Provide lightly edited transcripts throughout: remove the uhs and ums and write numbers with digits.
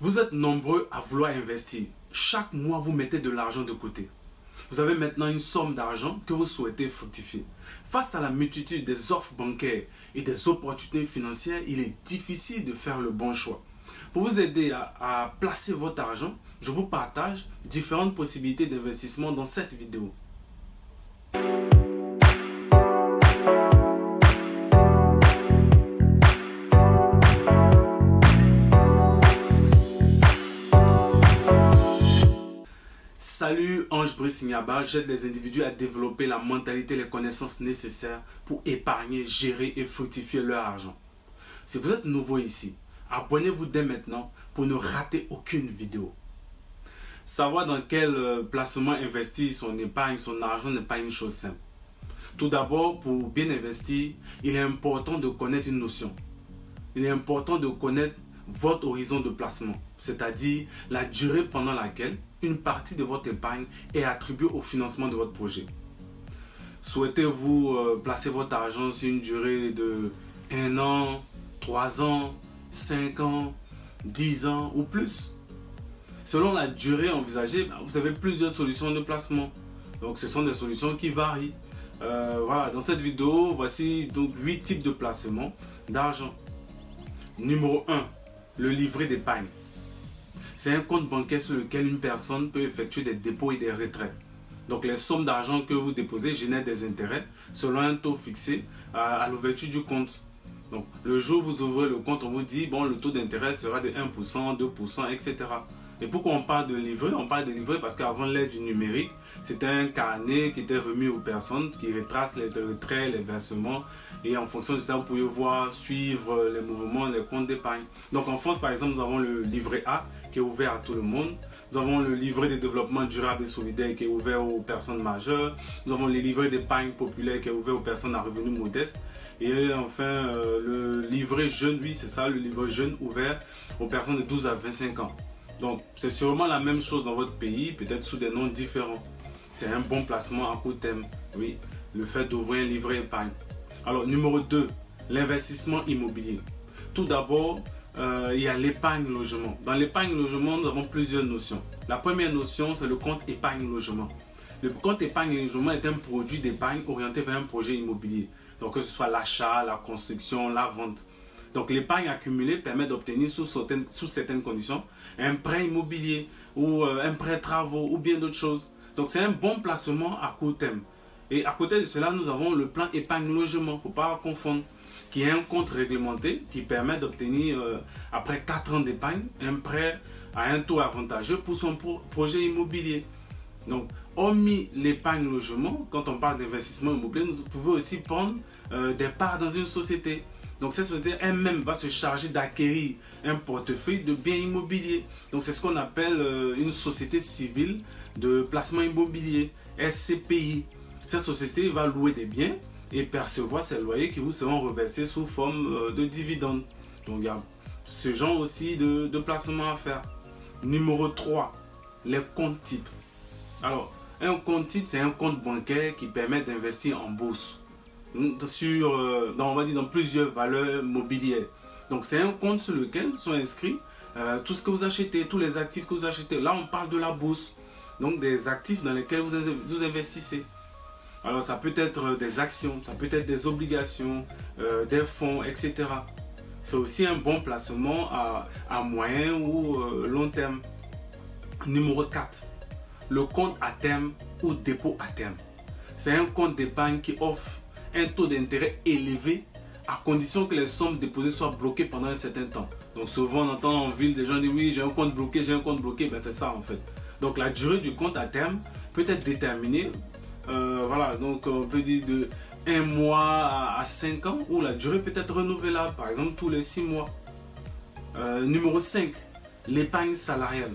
Vous êtes nombreux à vouloir investir. Chaque mois, vous mettez de l'argent de côté. Vous avez maintenant une somme d'argent que vous souhaitez fructifier. Face à la multitude des offres bancaires et des opportunités financières, il est difficile de faire le bon choix. Pour vous aider à placer votre argent, je vous partage différentes possibilités d'investissement dans cette vidéo. Salut, Ange Brice Nyaba, j'aide les individus à développer la mentalité et les connaissances nécessaires pour épargner, gérer et fructifier leur argent. Si vous êtes nouveau ici, abonnez-vous dès maintenant pour ne rater aucune vidéo. Savoir dans quel placement investir son épargne, son argent n'est pas une chose simple. Tout d'abord, pour bien investir, il est important de connaître une notion. Il est important de connaître votre horizon de placement, c'est-à-dire la durée pendant laquelle une partie de votre épargne est attribuée au financement de votre projet. Souhaitez-vous placer votre argent sur une durée de 1 an, 3 ans, 5 ans, 10 ans ou plus? Selon la durée envisagée, vous avez plusieurs solutions de placement. Donc ce sont des solutions qui varient. Voilà, dans cette vidéo, voici donc 8 types de placements d'argent. Numéro 1, le livret d'épargne. C'est un compte bancaire sur lequel une personne peut effectuer des dépôts et des retraits. Donc les sommes d'argent que vous déposez génèrent des intérêts selon un taux fixé à l'ouverture du compte. Donc le jour où vous ouvrez le compte, on vous dit bon, le taux d'intérêt sera de 1%, 2%, etc. Et pourquoi on parle de livret? On parle de livret parce qu'avant l'ère du numérique, c'était un carnet qui était remis aux personnes qui retrace les retraits, les versements. Et en fonction de ça, vous pouvez voir, suivre les mouvements, les comptes d'épargne. Donc en France, par exemple, nous avons le livret A qui est ouvert à tout le monde. Nous avons le livret de développement durable et solidaire qui est ouvert aux personnes majeures. Nous avons le livret d'épargne populaire qui est ouvert aux personnes à revenus modestes. Et enfin, le livret jeune, oui, c'est ça, le livret jeune ouvert aux personnes de 12 à 25 ans. Donc, c'est sûrement la même chose dans votre pays, peut-être sous des noms différents. C'est un bon placement à court terme, oui, le fait d'ouvrir un livret épargne. Alors, numéro 2, l'investissement immobilier. Tout d'abord, il y a l'épargne logement. Dans l'épargne logement, nous avons plusieurs notions. La première notion, c'est le compte épargne logement. Le compte épargne logement est un produit d'épargne orienté vers un projet immobilier. Donc, que ce soit l'achat, la construction, la vente. Donc, l'épargne accumulée permet d'obtenir sous certaines conditions un prêt immobilier ou un prêt travaux ou bien d'autres choses. Donc, c'est un bon placement à court terme. Et à côté de cela, nous avons le plan épargne logement, il ne faut pas confondre, qui est un compte réglementé qui permet d'obtenir, après 4 ans d'épargne, un prêt à un taux avantageux pour son projet immobilier. Donc, hormis l'épargne logement, quand on parle d'investissement immobilier, nous pouvons aussi prendre des parts dans une société. Donc, cette société elle-même va se charger d'acquérir un portefeuille de biens immobiliers. Donc, c'est ce qu'on appelle une société civile de placement immobilier, SCPI. Cette société va louer des biens et percevoir ses loyers qui vous seront reversés sous forme de dividendes. Donc, il y a ce genre aussi de placement à faire. Numéro 3, les comptes titres. Alors, un compte titre, c'est un compte bancaire qui permet d'investir en bourse on va dire dans plusieurs valeurs mobilières. Donc, c'est un compte sur lequel sont inscrits tout ce que vous achetez, tous les actifs que vous achetez. Là, on parle de la bourse, donc des actifs dans lesquels vous investissez. Alors, ça peut être des actions, ça peut être des obligations, des fonds, etc. C'est aussi un bon placement à moyen ou long terme. Numéro 4, le compte à terme ou dépôt à terme. C'est un compte d'épargne qui offre un taux d'intérêt élevé à condition que les sommes déposées soient bloquées pendant un certain temps. Donc souvent on entend en ville des gens dire oui, j'ai un compte bloqué, j'ai un compte bloqué. Ben, c'est ça en fait. Donc la durée du compte à terme peut être déterminée. Voilà, donc on peut dire de 1 mois à 5 ans, ou la durée peut être renouvelable, par exemple tous les 6 mois. Numéro 5, l'épargne salariale.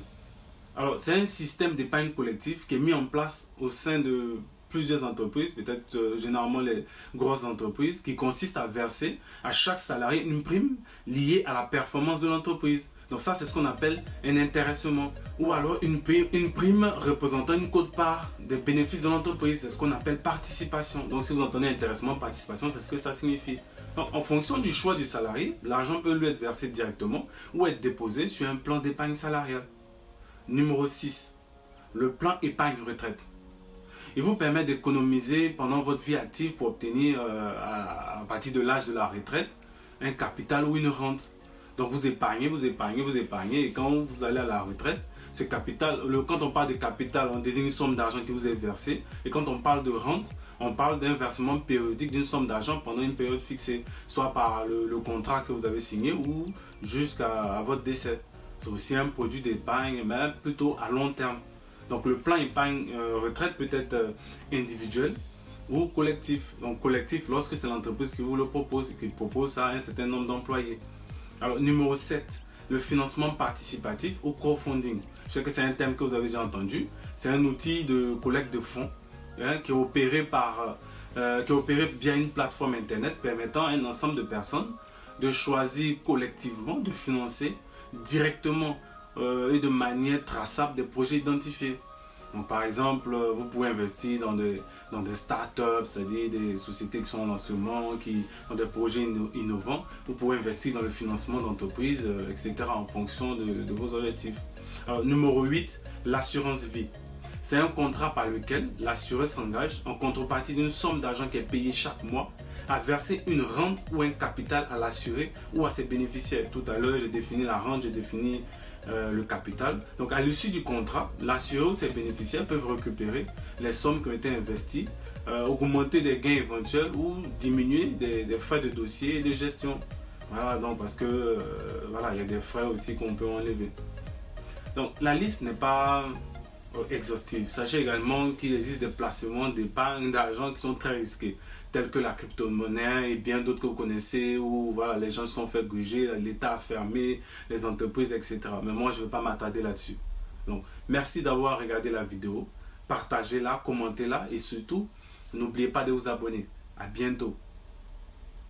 Alors c'est un système d'épargne collectif qui est mis en place au sein de plusieurs entreprises, peut-être généralement les grosses entreprises, qui consiste à verser à chaque salarié une prime liée à la performance de l'entreprise. Donc ça, c'est ce qu'on appelle un intéressement. Ou alors une prime représentant une quote-part des bénéfices de l'entreprise. C'est ce qu'on appelle participation. Donc si vous entendez intéressement, participation, c'est ce que ça signifie. En fonction du choix du salarié, l'argent peut lui être versé directement ou être déposé sur un plan d'épargne salariale. Numéro 6. Le plan épargne retraite. Il vous permet d'économiser pendant votre vie active pour obtenir, à partir de l'âge de la retraite, un capital ou une rente. Donc vous épargnez, vous épargnez, vous épargnez, et quand vous allez à la retraite, ce capital, quand on parle de capital, on désigne une somme d'argent qui vous est versée, et quand on parle de rente, on parle d'un versement périodique d'une somme d'argent pendant une période fixée, soit par le contrat que vous avez signé ou jusqu'à votre décès. C'est aussi un produit d'épargne, mais plutôt à long terme. Donc le plan épargne retraite peut être individuel ou collectif. Donc collectif lorsque c'est l'entreprise qui vous le propose et qui propose ça à un certain nombre d'employés. Alors numéro 7, le financement participatif ou crowdfunding. Je sais que c'est un thème que vous avez déjà entendu. C'est un outil de collecte de fonds qui est opéré via une plateforme internet permettant à un ensemble de personnes de choisir collectivement de financer directement et de manière traçable des projets identifiés. Donc, par exemple, vous pouvez investir dans des startups, c'est-à-dire des sociétés qui sont en lancement, qui ont des projets innovants. Vous pouvez investir dans le financement d'entreprises, etc. en fonction de vos objectifs. Alors, numéro 8, l'assurance vie. C'est un contrat par lequel l'assureur s'engage en contrepartie d'une somme d'argent qui est payée chaque mois à verser une rente ou un capital à l'assuré ou à ses bénéficiaires. Tout à l'heure, j'ai défini la rente, j'ai défini le capital. Donc à l'issue du contrat, l'assuré ou ses bénéficiaires peuvent récupérer les sommes qui ont été investies, augmenter des gains éventuels ou diminuer des frais de dossier et de gestion. Voilà, donc parce que voilà, il y a des frais aussi qu'on peut enlever. Donc la liste n'est pas exhaustive. Sachez également qu'il existe des placements d'épargne d'argent qui sont très risqués, tels que la crypto-monnaie et bien d'autres que vous connaissez, où voilà, les gens se sont fait gruger, l'État a fermé, les entreprises, etc. Mais moi, je ne vais pas m'attarder là-dessus. Donc, merci d'avoir regardé la vidéo. Partagez-la, commentez-la et surtout, n'oubliez pas de vous abonner. À bientôt.